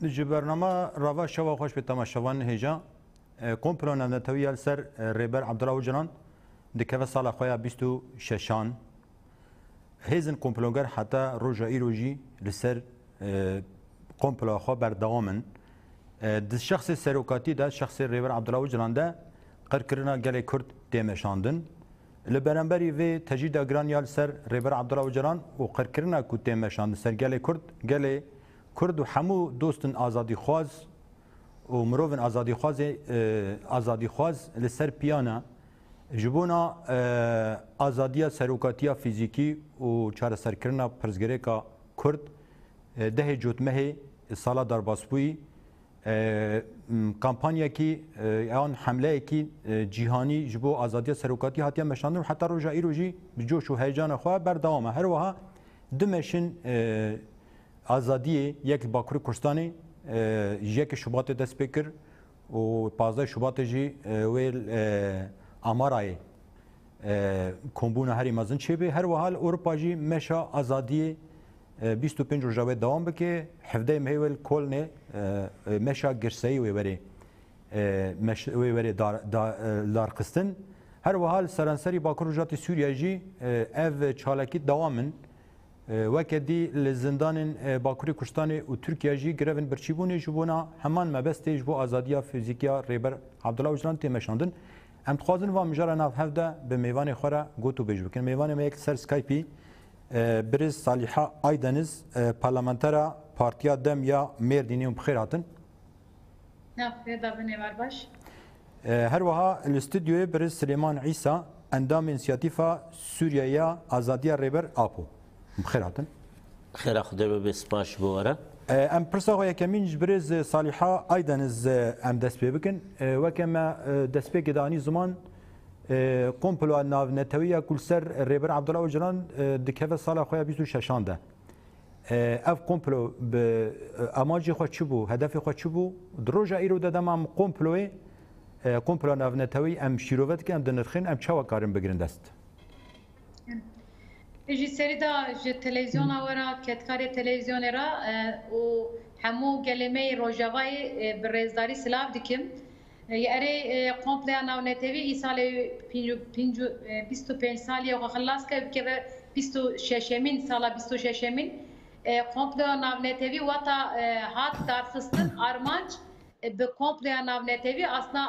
برنامه روا شوا خوش به تماشاوان هجا کمپلون نتویل سر ریبر عبدالله جنان دکه سال خویا 26 هیزن کمپلونگر حتی روزا ایروجی لسر کمپلا خو بردوامن د شخص سروکاتی ده شخص ریبر عبدالله جنان ده قرکرنا گله کرد دیمشاندن لبرانبری و تجدید اگرانیال سر ریبر عبدالله جنان و قرکرنا کو دیمشاندن سر گله کرد و همو دوستن آزادی خواز و مروفن آزادی خواز لسر پیانا جبونا آزادیا سروکاتیا فیزیکی و چاره سرکرنا پرزگری کا کرد ده جوتمه سالا درباسبوی کمپانیا کی آن حمله کی جهانی جبو آزادی سروکاتی هاتیا مشاندن حتی روزا ایروجی بجوش و هیجان خو بردوامه هر وها دمشن آزادی یک باکوری کردستانی یک شباط دست بکر و 15 شباط جی ویل آمارای کمبون هری مازن چه به هر وحال اروپا جی مشا آزادی 25 روزه دوام بکه حفظه مهول کل نه مشا گرسایی وی وری دار قستن هر وحال سرانسری باکور روزات سوریه جی اف چالکی دوامن وکدی لزندان باکوری کردستان و ترکیه جی گرفن برچیبونی جبونا همان مبستیج بو آزادیا فیزیکیا ریبر عبدالله جنان تیمشاندن ام تخوازن و مجرا ناف هفده به میوان خورا گوتو بیج بکن میوان ما یک سر سکایپی برز صالحه ایدنز پارلمانترا پارتیا دم یا مردینی بخیر هاتن نه پیدا بنوار باش هر وها الاستودیو برز سلیمان عیسی اندام انسیاتیفا سوریه یا آزادیا ریبر آپو بخیر هاتن خیر خدا به سپاس بواره ام پرساغ یکمین برز صالحه ایدنز ام دست بکن و کما دست بگدانی زمان کمپلو ناو نتویا کل سر ریبر عبدالله جنان دکه سال خویا 26 ده اف کمپلو به اماجی خو چبو هدف خو چبو دروجا ایرو ددم ام کمپلو ناو نتوی ام شیروت که ام دنرخین ام چاوا کارم بگیرند است جی سری دا تلویزیون ورا کتکار تلویزیون را و همو کلمه روجاوای برزداری سلاف دکم یاری کمپلیا ناو نتوی ای سال 25 سالی و خلاص که 26 سال 26 کمپلیا ناو نتوی وقتا هات درخستن آرمانج به کمپلیا ناو نتوی اصلا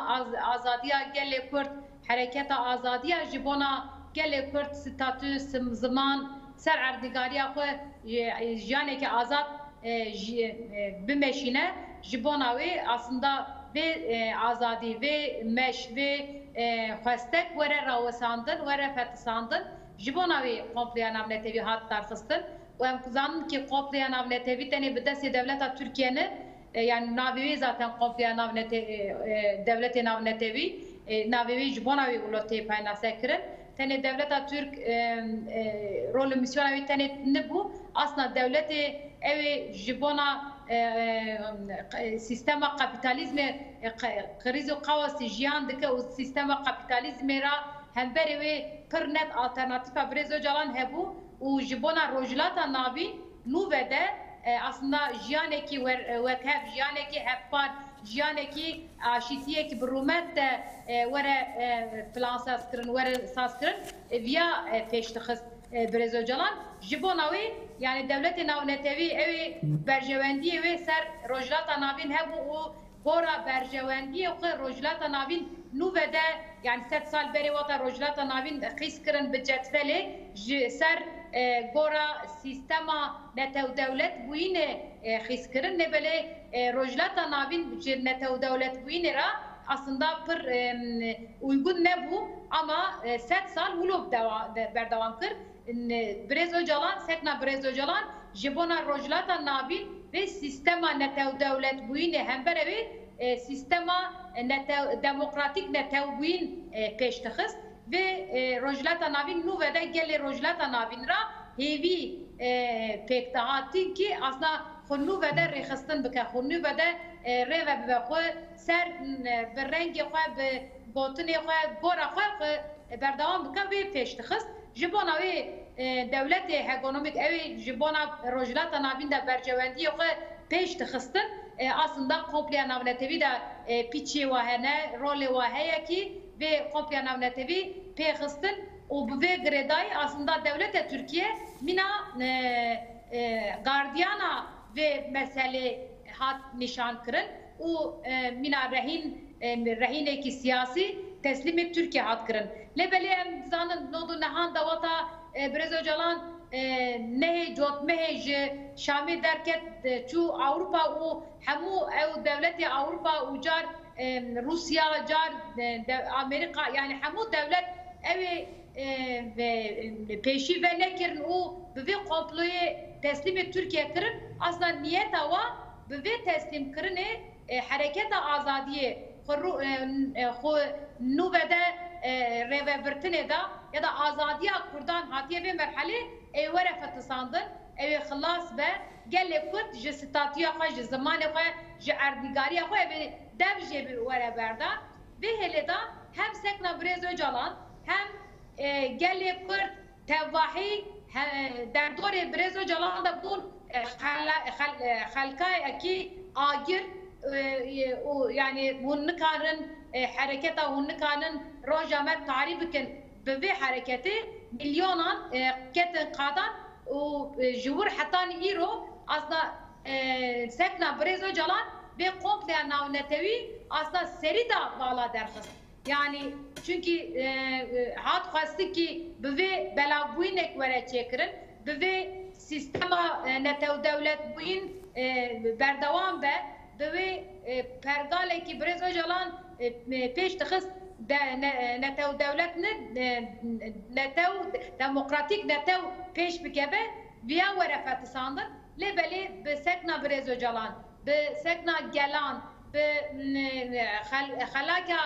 آزادیا گل کرد حرکت آزادیا جبونا گل کرد ستاتوس زمان سر اردگاری خو جانی که آزاد بمشینه جبوناوی اصلا به آزادی و مش و خستک وره راوساندن وره فتساندن جبوناوی کمپلیا ناو نتوی هات درخستن و امکانن که کمپلیا ناو نتوی تنی به دست دولت ترکیه نه yani navivi zaten komple devleti navnetevi navivi jbonavi ulote paynase kirin tane devleta Türk rol misyonavi tane ne bu aslında devleti evi jbona sistema kapitalizmi krizo kavasi jiyan dike o sistema kapitalizmi ra hemberi ve pernet alternatifa brezo jalan hebu o jbona rojlata navi nuvede aslında jiyaneki vekhef jiyaneki hepar jiyaneki aşitiyeki brumet de vere plansas kirin vere sas kirin via peştixis brezocalan jibonavi yani devleti navnetevi evi berjevendiye ve ser rojlata navin hebu o gora berjevendiye o rojlata navin nuvede yani 7 sal beri vata rojlata navin xis kirin bi cetveli ser gora sistema netev devlet buyine xizkirin ne böyle rojlata navin netev devlet buyine ra aslında pır uygun ne bu ama 7 sal hulup berdavam kır Brezo Calan sekna Brezo Calan jibona rojlata navin ve sistema netev devlet buyine hemberevi sistema demokratik netev buyin peştixis ve rojlata navin nuvede gele rojlata navin ra hevi pektahatin ki aslında xunu vede rexistin bike xunu vede reve bibe xo ser be rengi xo be gotini xo gora xo berdavam bike ve peştixis jibona ve devlet ekonomik evi jibona rojlata navin de bercevendi xo peştixistin aslında komple navnetevi de piçi vahene role vaheye ki ve komple navnetevi peyxistin o bu ve greday aslında devlet Türkiye mina gardiyana ve mesele hat nişan kırın o mina rehineki siyasi teslimi Türkiye hat kırın. Lebeli em zanın nodu nehan davata Brez Öcalan ne jotmehe Şam'ı derket çu Avrupa o hemu ev devleti Avrupa ucar Rusya car Amerika yani hemu devlet evi peşi ve nekirin o ve komployu teslimi Türkiye kırın aslında niyet hava ve teslim kırın hareketa azadiye nuvede revebertine da ya da azadiya Kurdan hatiye ve merhale evvere fetisandın evi xılas be gelle kurt ji statiya xwe ji zamanê xwe ji erdîgariya xwe evi dev jê bi were berda ve hele da hem Sekna Brez Öcalan hem gelle kurt tevahî derdorê Brez Öcalan da bûn xelkayekî agir yani hûn nikarin hareketa hûn nikarin roja me tarî bikin bi vê hareketê milyonan ketin qadan û ji wir hetanî îro aslında Sekna Brez Öcalan ve komple navnetewî aslında serî da vala derxist. Yani çünkü hat xwestik ki bi vê belavbûyînek were çêkirin bi vê sistema netew devlet bûyîn berdewam be bi vê pergalekî Brez Öcalan pêş dixist netew devlet netew demokratik netew pêş bikeve viya were fetisandin lêbelê bi Sekna Brez Öcalan bi Sekna Gelan bi xelaka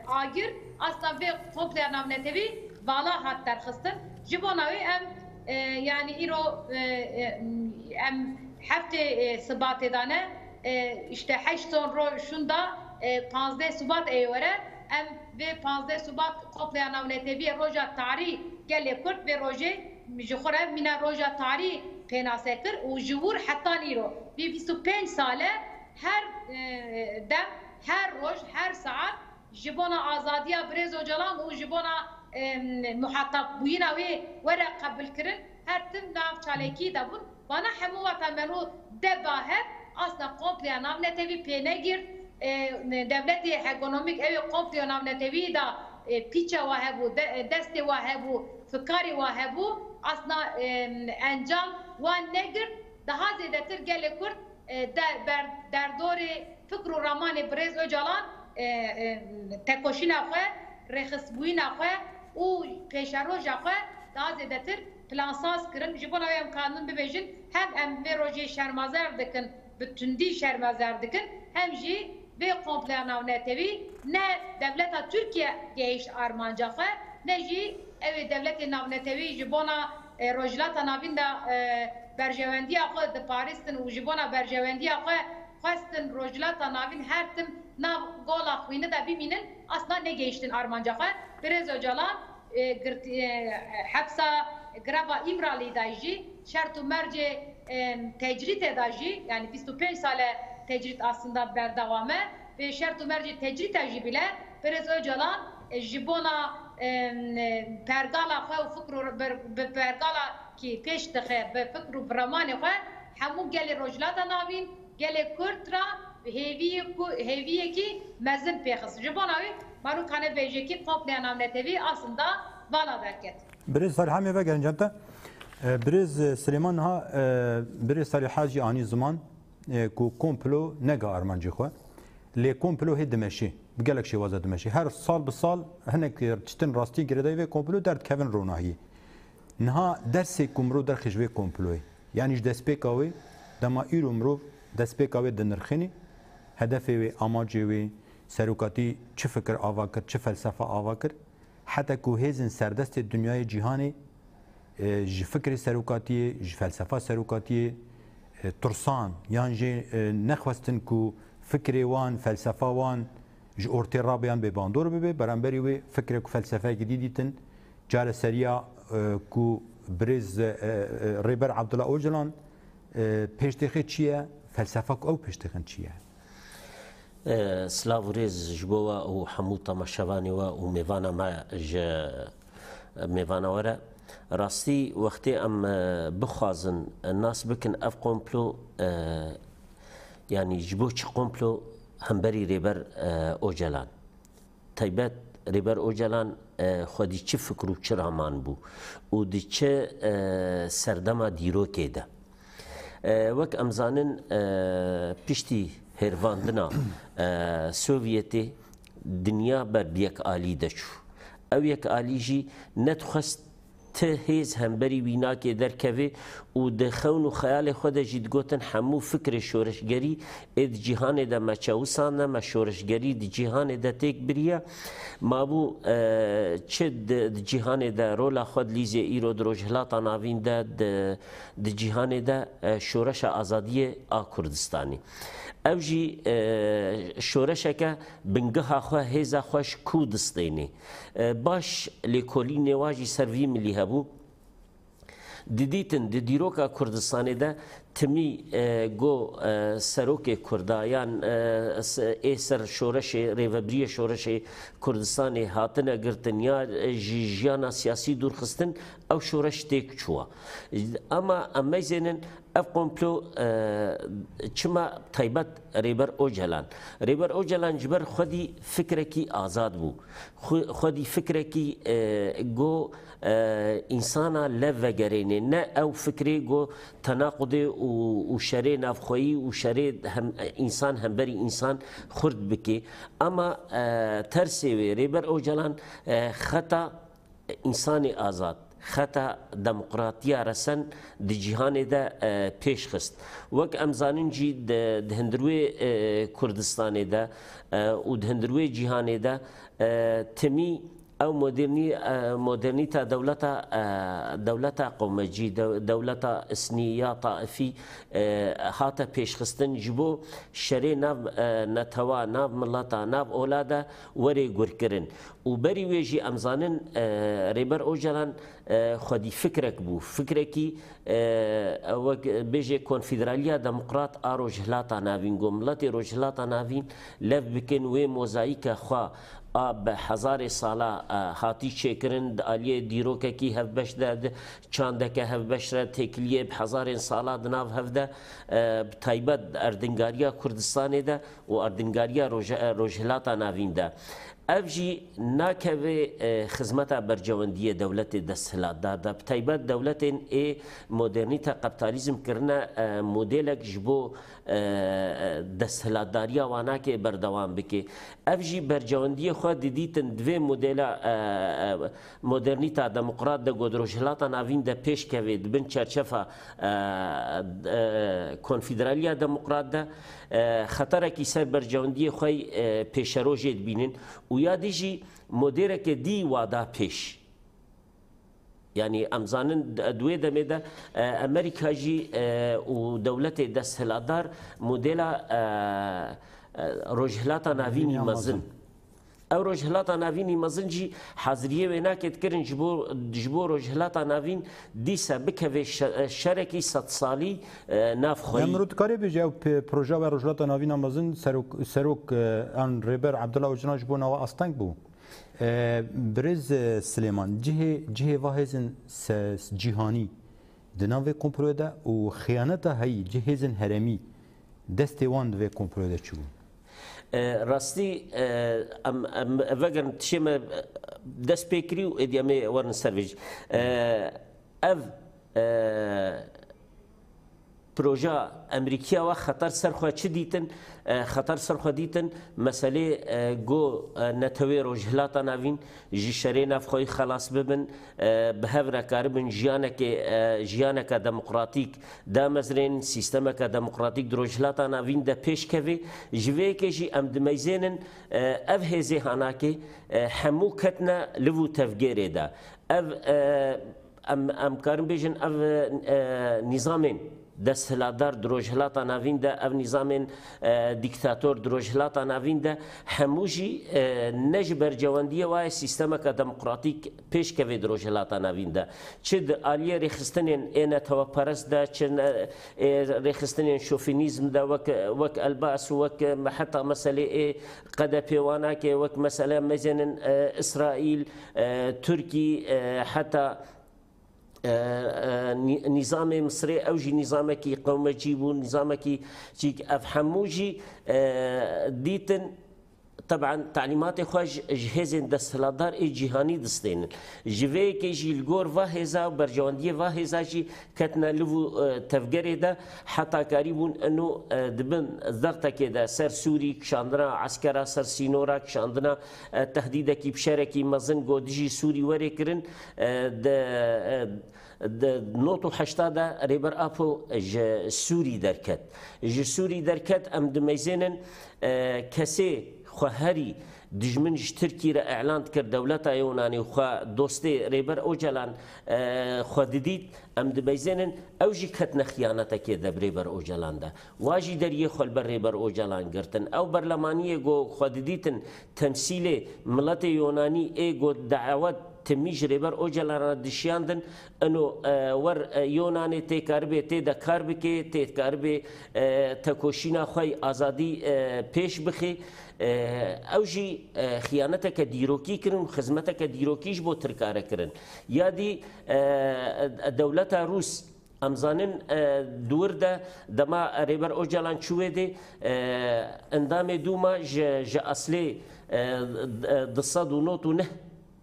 agir aslında ve komple navnetewî vala hat derxistin ji bo navê em yani îro em heftê Sibatê da ne işte 8 ro şunda 15 Şubat êwere em ve 15 Şubat komple navnetewî roja tarî gelê Kurd ve rojê ji xwe re mîna roja tarî pênase kir û ji wir hetan îro 25 sale her dem her roj her saat ji bona azadiya Brez Öcalan û ji bona muhatap bûyîna wê were qebil kirin her tim nav çalekî de bûn bana hemû watan menû debahet aslında komple navnetewî pênegir devletê ekonomik ew komple navnetewî da pîça wa hebû destê wa hebû fikarê wa hebû aslında encam wan negir daha zêdetir gelê Kurd derdorê fikr û ramanê Brez Öcalan tekoşîna xwe rêxistbûyîna xwe û pêşeroja xwe daha zêdetir plansaz kirin ji bo navê em kanin bibêjin hem em vê rojê şermazer dikin bi tundî şermazer dikin hem jî vê komple navnetewî ne devleta Türkiye gehîşt armanca xwe ne jî ew devletê navnetewî ji bona rojilata navîn da berjewendiya xwe diparîstin û ji bona berjewendiya xwe xwestin rojilata navîn her tim nav gola xwînê de bimînin aslında ne gehîştin armanca xwe Brez Öcalan hepsa grava İmralı'da jî şert û mercê tecritê da jî yani 25 sale tecrit aslında berdewame ve şert û mercê tecritê jî bile Brez Öcalan ji bona pergala xwe û fikr û pergala ki pêş dixe bi fikr û ramanê xwe hemû gelê rojilata navîn gelê Kurd ra hêviyekî mezin pêxist ji bo navê marû kane bêjekî komple navnetewî aslında vala derket. Brez Salihame ve gelince Brez Süleyman ha Brez Salih jî anî ziman ku komplo nega armancî xwe lê komplo hê dimeşî bi gelek şêwaze dimeşî her sal bi sal hinek çitin rastî girêdayî vê komplo derdkevin ronahiyê niha dersê ku mirov derxîj vê komployê yanî ji destpêka wê dema îro mirov destpêka wê dinirxînî hedefê wê amacê wê serokatî çi fikir ava kir çi felsefa ava kir heta ku hêzin serdestê dunyayê cîhanê ji fikrê serokatiyê ji felsefa serokatiyê tursan yan jê nexwestin ku fikrê wan felsefa wan ji ortê rabiyan bêbandor bibe beramberî wê fikrê ku felsefeyekî dîdî tin care seriya ku Brez Rêber Abdullah Öcalan pêştexê çi ye فلسفه او پشتخن چیه سلاوریز جبوا او حمود تماشاوانی و میوانا ما ج میوانا وره راستی وقتی ام بخوازن الناس بکن اف قومپلو يعني جبو چه قومپلو همبری ریبر اوجلان تایبت ریبر اوجلان خودی چه فکر و چه رامان بو و دی چه سردما دیرو که ده وک امزانن پشتی هرواندنا سوویتی دنیا بر بیک آلی دشو او یک آلی جی نتخست هیز همبری وینا که درکوی و دخون و خیال خود جید گوتن همو فکر شورشگری اد جهان ده مچاوسانه ما شورشگری دی جهان ده تک بریه ما بو چه دی جهان ده رولا خود لیزی ایرو دروجهلاتا ناوین ده دی جهان ده شورش آزادی کردستانی او جی شورشکه بنگه خواه هیزا خوش کودستینی باش لیکولی نواجی سروی ملی هبو دیدیتن دی دیروکا کردستانی ده تمی گو سروک کردایان ایسر شورش ریوبری شورش کردستانی هاتنه گرتن یا جیانا سیاسی دور خستن او شورش تیک چوا اما امیزینن اف قومپلو چما تایبت ریبر اوجلان جبر خودی فکرکی آزاد بو خودی فکرکی گو انسانا لو وگرینه نه او فکری گو تناقض و شری نافخویی و شری انسان همبری انسان خرد بکی اما ترسی ریبر اوجلان خطا انسان آزاد خطا دموقراطیه رسن دی جهان ده پیش خست وک امزانین جی دهندروی کردستان ده و دهندروی جهان ده تمی او مدرنیتا دولتا قومجی دولتا اسنیه طائفی هاتا پیش خستن جبو شری ناو نتوا ناو ملتا ناو اولادا وری گرکرن و بری ویجی امزانن ریبر اوجلان خودی فکرک بو فکرکی بیجی کنفدرالیا دموقراط روجهلاتا ناوین گو ملت روجهلاتا ناوین لف بکن وی موزاییک خوا آب هزار ساله هاتی چکرند آلیه دیروکه کی هف بشده چانده که هف بشده تکلیه هزار ساله دناو هفده تایبت اردنگاریا کردستان ده و اردنگاریا روجهلاتا ناوین ده اف جی ناکوی خدمتا برجواندی دولت دستهلاتدار ده تایبت دولت ای مدرنیتا قپیتالیزم کرنا مدلک جبو دستهلاتداریا وانا که بردوام بکی اف جی برجواندی خود دیدن دوی مدل مدرنیتا دموقراط ده گودروجهلاتا ناوین ده پیش کوید بن چرچفا کنفدرالیا دموقراط ده خطره کی سر برجواندی خوی پیشروجید بینن و یادی جی مدیره که دی وادا پیش يعني امزانن دوی دمه ده امریکا جی و دولت دستهلاتدار مدل روجهلاتا ناوینی مزن او روجهلاتا ناوینی مزن جی حاضریه وینا کت کرن جبو روجهلاتا ناوین دیسا بکوی شرکی 100 سالی ناف خویی نمرود کاری بیجی او پروژه و روجهلاتا ناوین مزن سروک ان ریبر عبدالله اوجلان جبو نوا استنگ بو برز سلیمان جهه واهزن جهانی دناوی کمپلو ده و خیانت هایی جهزن هرمی دستی وان دوی کمپلو ده چو راستی وگرن تشیم دست پیکری و ادیامه ورن سرویج اف پروژه امریکا و خطر سرخوا چه دیتن خطر سرخوا دیتن مسئله گو نتوی روجهلاتا ناوین جی شری نفخوی خلاص ببن به هفره کاربن جیانک دموقراتیک دا مزرین سیستمک دموقراتیک روجهلاتا ناوین دا پیش کوی جوی که جی ام دمیزینن اف هزی هاناکی همو کتنا لبو تفگیره دا اف ام کارم بیجن اف نظامین دەستهلادار درۆژهلاتا ناویندا ئەو نیزامên دیکتاتۆر درۆژهلاتا ناویندا هەمووژی نەژ بەرجەوەندیە وایە سیستەمەکە دەموقراتیک پێشکەوێ درۆژهلاتا ناویندا چ ئالیە ڕێخستنێن ئێنەتەوە پەرستدا چ ڕێخستنێن شۆفینیزمدا وەک ئەلباس و وەک حتا مەسەلێ قەدە پێواناکێ وەک مەسەلە مەزێنن ئیسرائیل تورکی حتا نظام مصري أوجي نظامك قوم جيبو نظامك جيك أفهموجي ديتن طبعا تعليمات خواج جهازين دستهلادار جهاني دستين جوي كيجي الجور واهزا وبرجوانديه واهزا جي كتنا لفو تفجري ده حتى قريبون انه دبن ضغطه كده سر سوري كشاندنا عسكرا سر سينورا كشاندنا تهديدك بشاركي مزن جودجي سوري وري كرن نوتو حشتادا ريبر ابو سوري دركت سوري دركت ام دميزينن كسي خواهری دجمنش ترکی را اعلان کرد دولت یونانی خوا دوستی ریبر اوجلان خوا دیدید ام دبیزنن اوجی کتن خیانتا که دب ریبر اوجلان ده واجی دریه خل بر ریبر اوجلان گرتن او برلمانیه گو خوا دیدیتن تمثیل ملت یونانی گو دعوت تمیج ریبر اوجلان دشیاندن انو ور یونانی تی کاربه تی دا کاربه که تی کاربه تکوشینا خوی آزادی پیش بخی اوجی خیانتك دیروکی کرن خدمتك دیروکیش بو ترکاره کرن یادی دولت روس امزانن دور ده دما ریبر اوجلان چوه ده اندام دوما ج اصلی دصد و نوت و نه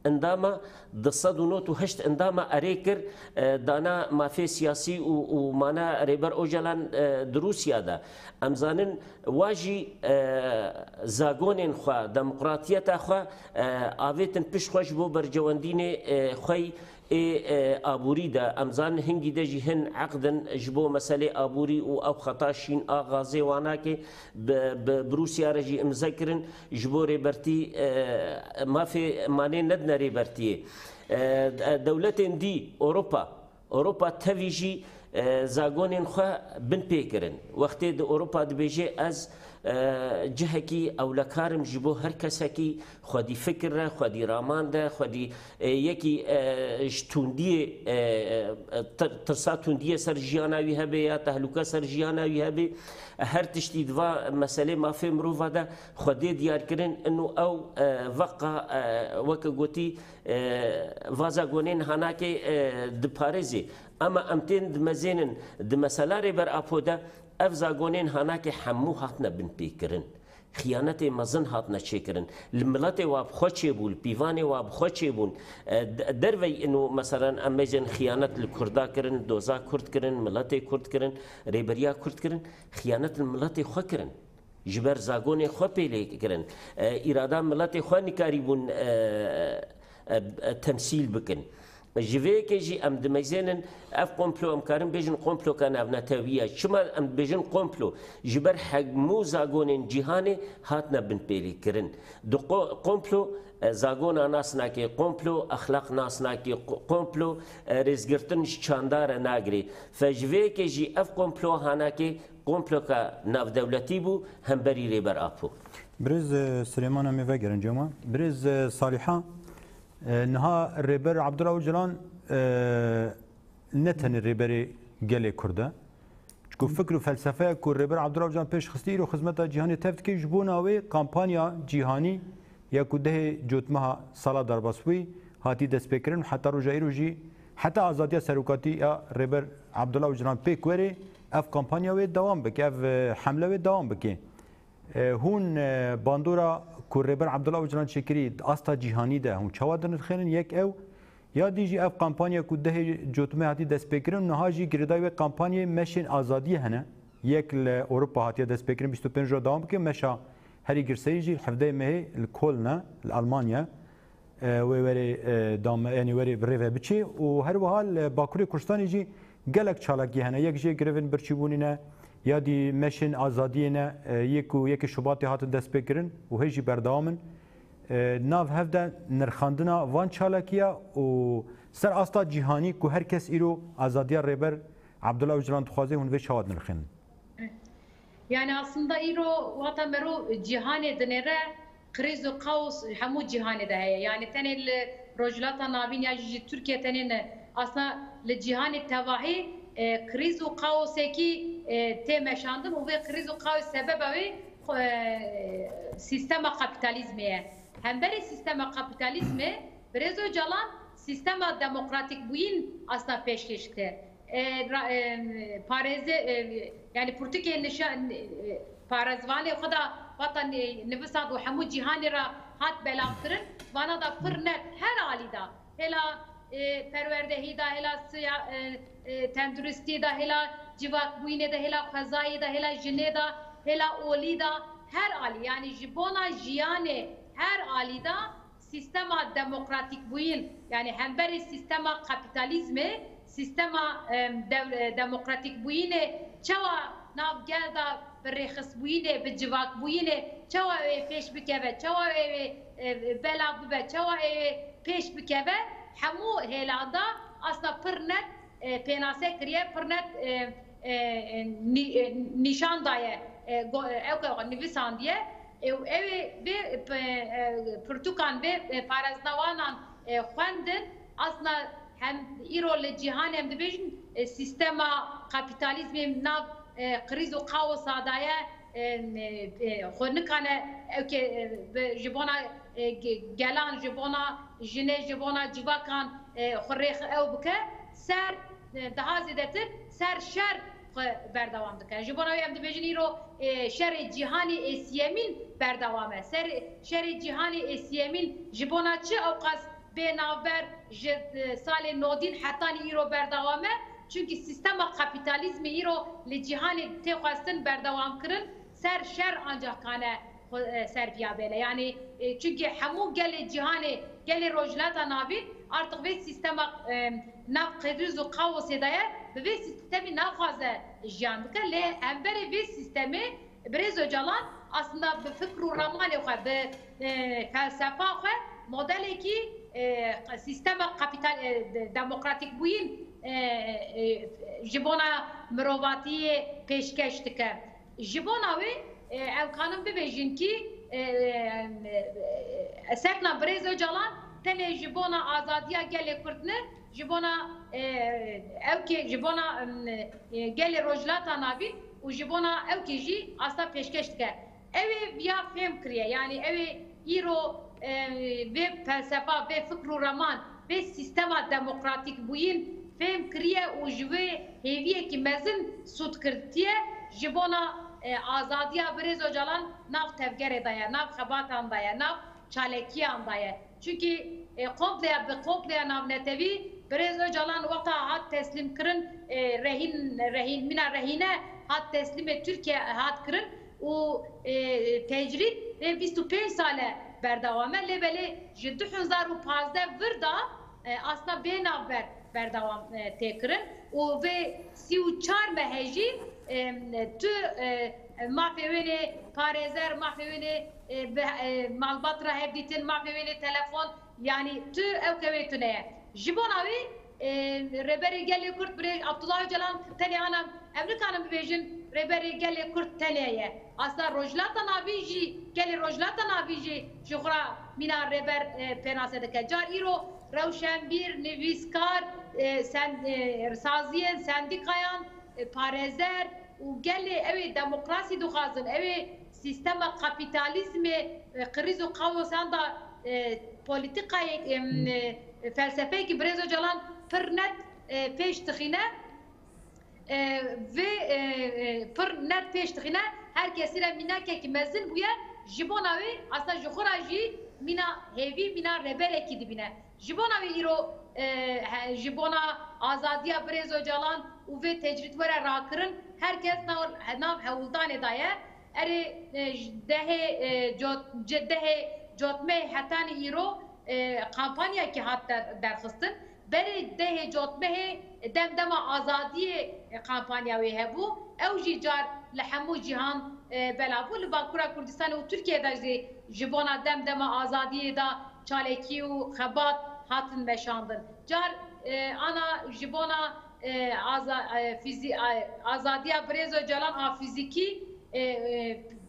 انداما دصد و نوت و هشت انداما اريكر دانا مافي سياسي ومانا ريبر اوجلان دروسيا دا امزانن واجي زاغونين خوا ديمقراطية خوا آويتن پش خوش بو برجواندين خوي آبوري دا امزان هنگي دا جهن عقدن جبو مسألة آبوري او خطاشين آغازي واناكي بروسيا رجي امذكرن جبو ريبرتي ما في ماني ندنا ريبرتي دولتين دي اوروبا تفيجي زاغونين خوا بن بيكرن وقت اوروبا دبيجي از جهكي او لكارم جبو هر كسكي خودي فكر خودي رامان ده خودي يكي شتوندي ترساتوندي سرجياناوي هبه يا تهلكه سرجياناوي هبه هر تشتي دوا مساله ما في مروفا ده خودي ديار كرن انه او وقع وك غوتي فازاغونين هناكي دباريزي اما امتين دمزينن دمسالاري بر ابودا اف زاغونين هناكي حمو هاتنا بن بيكرن خيانتي مزن هاتنا شكرن الملاتي واب خوشي بول بيفاني واب خوشي بول دروي انه مثلا اميجن خيانت الكردا كرن دوزا كرد كرن ملاتي كرد كرن ريبريا كرد كرن خيانت الملاتي خو كرن جبر زاغوني خو بيلي كرن اراده ملاتي خو نكاريبون تمثيل بكن جوی که جی ام دمیزنن اف قمپلو ام کارم بیشن قمپلو کن اب نتویه شما ام بیشن قمپلو جبر حجمو زاگونن جهانی هات نبن پیلی کرن دو قمپلو زاگونا ناس ناکی قمپلو اخلاق ناس ناکی قمپلو رزگرتن چاندار ناگری فجوی که جی اف قمپلو هاناکی قمپلو که ناف دولتی بو هم بری ریبر آپو برز سليمان ميفا جرنجما برز صالحة نها الريبر عبد الله وجلان نتن الريبري قالي كرده شكو فكر وفلسفه كو الريبر عبد الله وجلان بيش خستير وخدمته جهاني تفتكي جبونا وي كامبانيا جهاني يا كده جوتمها صلاة درباسوي هاتي دسبيكرن حتى رجعي رجي حتى ازاديه سروكاتي الريبر عبد الله وجلان بيكوري اف كامبانيا وي دوام بك اف حمله وي دوام بك هون باندورا كوريبر عبد الله وجلان شكري استا جهاني ده هم چوادن خيرن يك او يا ديجي اف كامبانيا كده جوتمه هاتي دسبيكرن نهاجي گرداي كامبانيا مشين ازاديه هنا يك لاوروبا هاتي دسبيكرن 25 جو دوام كي مشا هري گرسيجي الحفده مه الكولنا الالمانيا ووري دام يعني وري بريفه بچي وهر وحال باكوري كردستان جي گلك چالاكي هنا يك جي گريفن برچيبونينه یا دی مشن آزادیه یک شباتی هات دست بگیرن و هیچی بردامن ناو هفته نرخاندنا وان چالکیه و سر آستا جهانی که هر کس ایرو آزادی ریبر عبدالله Öcalan dixwaze hûn vê çawa dinirxin. Yani aslında îro wata mero cîhanê dinêre kriz û kaos hemû cîhanê de heye. Yani tenê li rojhilata navîn ya jî Tirkiye tenê ne aslında li cîhanê tevahî kriz û kaosekî tê meşandin û vê kriz û kaos sebeba wê sistema kapitalizmê ye. Hemberî sistema kapitalizmê Birêz Öcalan sistema demokratik bûyîn aslında pêşkêş dike. Parêzê yani Pirtûkê nişan parêzvanê xwe da wata nivîsand û hemû cîhanê ra hat belavkirin vana da pir net her alî da hêla perwerdehî da hêla tenduristî da hêla civakbûyînê da hêla xwezayê da hêla jinê da hêla olî da her alî yani ji bona jiyanê her alî da sistema demokratik bûyîn yani hemberî sistema kapitalizmê sistema demokratik bûyînê çawa navgel da bi rêxisbûyînê bi civakbûyînê çawa wê pêş bikeve çawa wê belav bibe çawa wê pêş bikeve hemû hêlada aslında pir net pênase kiriye pir net nîşan daye ew nivîsandiye ew vê pirtûkan vê parêznewanan xwendin aslında hem îro li cîhanê em dibêjin sistema kapitalizmê nav kriz û kaosa daye xwe nikane ew ji bona gelan ji bona jinê ji bona civakan xwe rêx ew bike ser daha zêdetir ser şer xwe berdewam dike. Ji bona wê em dibêjin îro şerê cîhanê êsiyemîn berdewam e. Şerê cîhanê êsiyemîn ji bona çi ewqas bênavber ji salê nodîn hetanî îro berdewam e. Çünkü sistema kapitalizmê îro li cîhanê tê xwestin berdewam kirin ser şer ancak kane serfiya bêne. Yani çünkü hemû gelê cîhanê gelê rojhilata navîn artık vê sistema nav kriz û kaosê de ye bi vê sistemî naxwaze jiyan bike lê hemberê vê sistemê Birêz Öcalan aslında bi fikr û ramanê xwe bi felsefa xwe modelekî sistema kapital demokratik bûyîn ji bona mirovatiyê pêşkeş dike. Ji bona wê ew kanin bibêjin kî sekna Birêz Öcalan tenê ji bona azadiya gelê Kurd ne ji bona ew ji bona gelê rojhilata navîn û ji bona ew jî asla pêşkeş dike. Ew ê ya fêm kiriye yani ew ê îro vê felsefa vê fikr û raman vê sistema demokratik bûyîn fêm kiriye û ji wê hêviyekî mezin sûd kirtiye ji bona azadiya Birêz Öcalan nav tevgerê de ye nav xebatan de ye nav çalekiyan de ye. Çünkü kompleya bi kompleya navnetevî Birêz Öcalan weta hat teslim kirin mina rehîne hat teslimê Türkiye hat kirin û tecrid vê 25 sale berdewam e lê belê ji 2015 vir da aslında bênavber berdewam tê kirin û vê 34 mehê jî tu mafê wênê parêzer mafê wênê malbat ra hevdîtin mafê wênê telefon yani tu ew kevê tune ye. Ji bona wê rêberê gelê Kurd Abdullah Öcalan tenê ana em nikanin bibêjin rêberê gelê Kurd tenê ye. Aslında rojhilata navî jî gelê rojhilata navî jî ji xwe ra mîna rêber pênase dike. Car îro rewşenbîr, nivîskar, saziyên sendîkayan, parêzer û gelê ew ê demokrasî dixwazin, ew ê sistema kapitalizmê kriz û kaosan da polîtikayê felsefeyekî Birêz Öcalan pir net pêş dixîne vê pir net pêş dixîne her kesî re mînakekî mezin bûye ji bona wê aslında ji xwe ra jî mîna hêvî mîna rêberekî dibîne. Ji bona wê îro ji bona azadiya Birêz Öcalan û vê tecrid were rakirin herkes nav hewldanê daye erê dehê cotmê hetanî îro kampanyayekî hat derxistin berê dehê cotmehê demdema azadiyê kampanya wê hebû ew jî car li hemû cîhan belavbû li Bankura Kurdistanê û Tirkiyeyê de jî ji bona demdema azadiyê da çalekî û xebat hatin meşandin. Car ana ji bona آزادیا برز جلان آ فیزیکی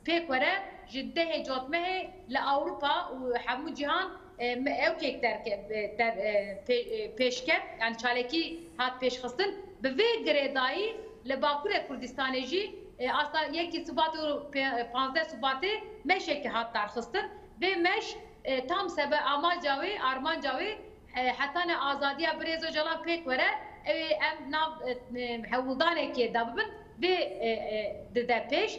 پیکوره جده جاتمه لأوروبا و همو جهان اوکیک در پیشکت یعنی چالکی هات پیش خستن به وی گریدایی لباکور کردستان جی اصلا یکی ثبات و 15 ثبات مشه که هات در خستن و مش tam sebe amacavê armancavê hetane azadiya birêz Öcalan pêk were ew em nav hewildanekê dabibin vê dide pêş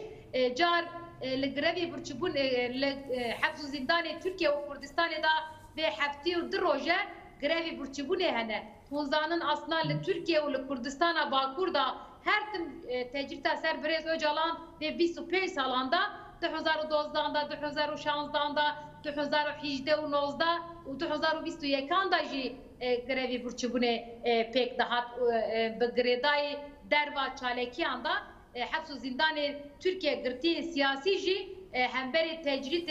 car li girevê birçîbûn li hefz û zindanê Tirkiye û Kurdistanê da vê heftî û di roje girevê birçîbûnê hene hûnzanin asna li Tirkiye û li Kurdistana Bakur da her tim tecrita ser birêz Öcalan vê 25 salan da 2012 da 2016 da 2018 و 19 و 2021 دا جی گروی برچبونه پک دهات بگریدای دروا چالکیان دا حبس و زندان ترکیه گرتی سیاسی جی همبر تجرید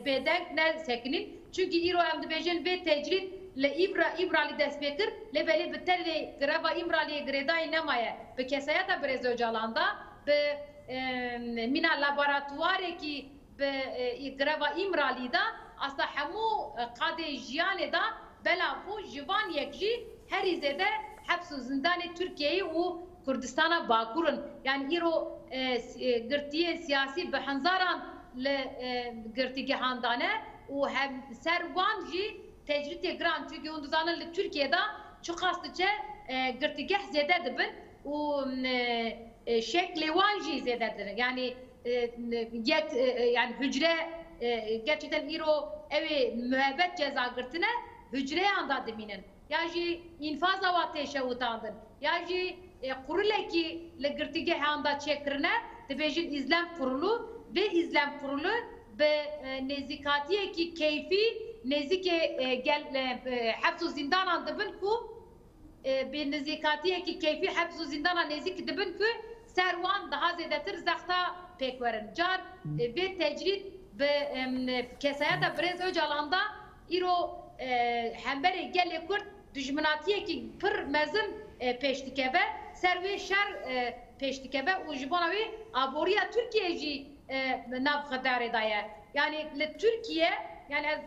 بدنگ نه سکنین چونکی ایرو هم دبیجن به تجرید لإبرالی دست بکر لبلی بتر گروا إبرالی گریدای نمایه به کسایت برز Öcalan da به مینا لابراتواره کی به گروا إمرالی دا اصلا همو قاده جیانه دا بلا بو جوان یکجی هر زده حبس و زندان ترکیه و کردستان باکورن یعنی ایرو گرتیه سیاسی به هنزاران گرتیگه هاندانه و هم سروان جی تجریت گران چونکه اون دزانن لترکیه دا چو قاسته چه گرتیگه زده دبن و شکل وان جی زده دبن yani yani hücre gerçekten iro evi müebbet ceza gırtına hücreye anda deminin. Yani infaz avateşe utandın. Yani kuruleki le gırtige anda çekirine tebejin izlem kurulu ve izlem kurulu be nezikatiye ki keyfi nezike gel hapsu zindan andabın ku be nezikatiye ki keyfi hapsu zindana nezik dibin ku servan daha zedetir zakta pek verin. Car ve tecrid ve kesayata Birêz Öcalan da îro hemberê gelê Kurd dijminatiyekî pir mezin pêş dikeve ser wê şer pêş dikeve û ji bona wê aboriya Tirkiye jî nav xedarê da ye. Yani li Tirkiye yani ez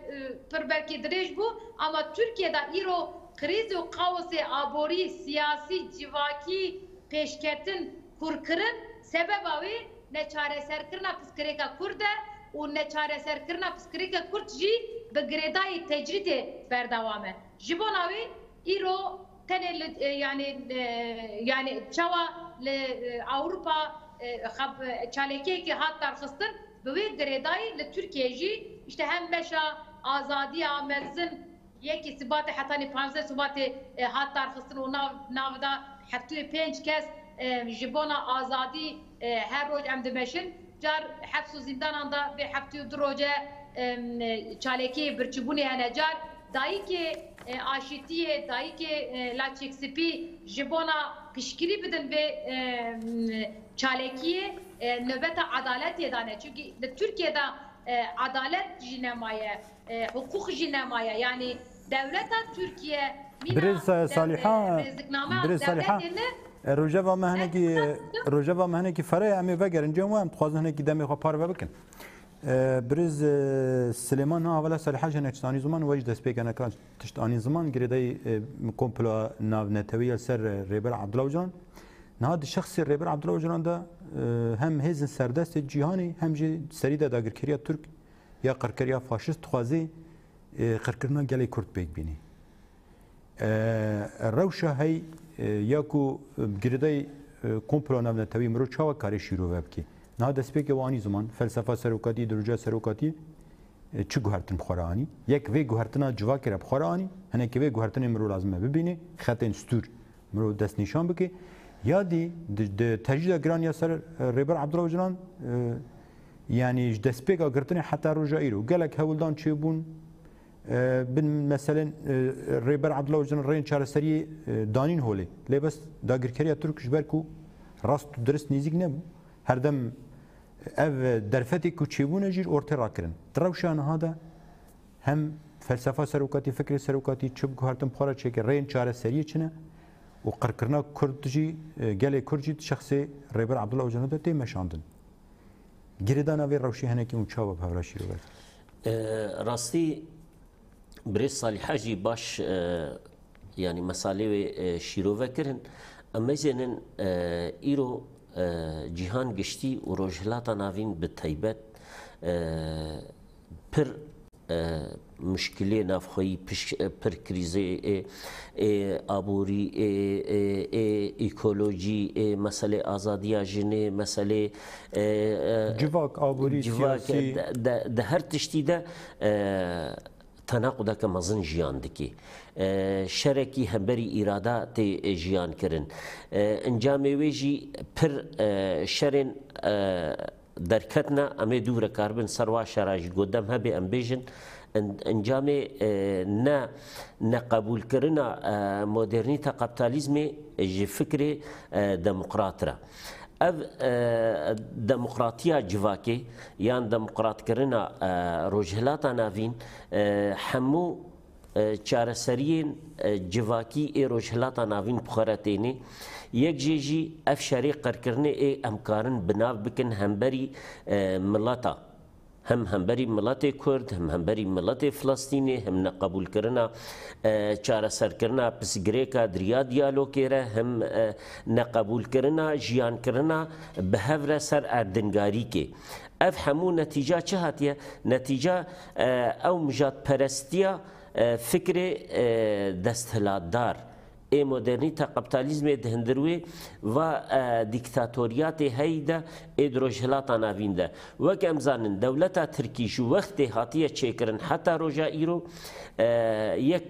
pir belkî dirêj bû ama Tirkiye'da îro kriz û kaosê aborî siyasî civakî pêşketin kurkirin sebeba wê neçareserkirina piskirêka Kurd e û neçareserkirina piskirêka Kurd jî bi girêdayê tecridê berdewam e. Ji bona wê îro tenê yani çawa li Awropa çalekiyekî hat darxistin bi wê girêdayê li Tirkiye jî işte hem meşa azadiya mezin yekî sibatê hetanî 15 sibatê hat darxistin û navda heftûyê 5 kes ji bona azadî her roj em dimeşin car heps û zindanan da ve heftû du roje çalekiyê birçîbûnê hene car dayîkê aşîtiyê dayîkê laçekspî ji bona piştgirî bidin ve çalekiyê nöbeta adaletê dane çünkü li Tirkiye'de adalet jî nemaye hukuk jî nemaye yani devleta Tirkiye Birêz Saliha Rojava mehnekî ferê em ê vegerin cem em dixwazin hinekî demê xwe parve bikin. Birêz Silêman havela Saliha ji Neçdanî ziman we ji destpêkeneka tiştanî ziman girêdayî komploa navnetewî ser Rêber Abdullah Öcalan. Niha di şexsê Rêber Abdullah Öcalan da hem hêzin serdestê cîhanê hem jî serî de dagirkiriya Türk ya qirkiriya faşîst dixwaze qirkirina gelê Kurd pêk bînî. Rewşa hey ya ku girêdayî komplo navnetewî mirov çawa karê şîrove bike. Niha destpêkê wanî ziman felsefa serokatî di roja serokatî çi guhertin bixwara anî yek vê guhertina civakê re bixwara anî hinekî vê guhertinê mirov lazim e bibîne xetên stûr mirov destnîşan bike ya dî di tecrîda giraniya ser Rêber Abdullah Öcalan yani ji destpêka girtinê heta roja îro gelek hewildan çêbûn bin meselen Rêber Abdullah Öcalan reyên çareseriyê danîn holê lê bes dagirkeriya Türk ji ber ku rast û dirist nêzik nebû herdem ev derfetê ku çêbûne jî ortê rakirin. Di rewşa niha de hem felsefa serokatî fikrê serokatî çi guhertin bixwara çêke reyên çareseriyê çi ne وقركرنا كردجي قال كردجي شخصي ريبر عبد الله وجنود تي مشاندن جريدانا في روشي هناكي متشابه بهذا الشيء راستي بريس صالح حاجي باش يعني مسالي شيروفا كرن اما زين ايرو جيهان قشتي وروجلاتا نافين بالتايبات بر مشكلة نافخوي بر كريزي آبوری ایکولوژی مسئله آزادی جنه مسئله جواک آبوری سیاسی ده هر تشتی ده تناقض که مزن جیان دکی شرکی همبری ایراده تی جیان کرن انجام ویجی پر شرن درکتنا امی دور کاربن سروا شراج قدام هبی ام بیجن انجام نه قبول کرنا مدرنیتا کپیتالیزم جی فکر دموکرات را اف دموکراتیا جواکی یان دموکرات کرنا روجهلاتا ناوین همو چارەسەریین جواکی ای روجهلاتا ناوین بخارەتێنێ یەک جێژی ئەف شەرێ قەرکردنێ ئێ ئەمکارن بناو بکن هەمبەری مڵەتە هم همبری ملت کرد هم همبری ملت فلسطینی هم نقبول کرنا چاره سر کرنا پسگریکا دریا دیالوگیره هم نقبول کرنا جیان کرنا به هفر سر اردنگاری که اف همون نتیجه چه هاتیه؟ نتیجه او مجاد پرستیا فکر دستهلاتدار ای مدرنیتا کپیتالیزم دهندروی و دیکتاتوریات هیدا ادروجهلاتا ناوینده وک امزانن دولتا ترکیش وقت هاتیه چیکرن حتی روجا ایرو یک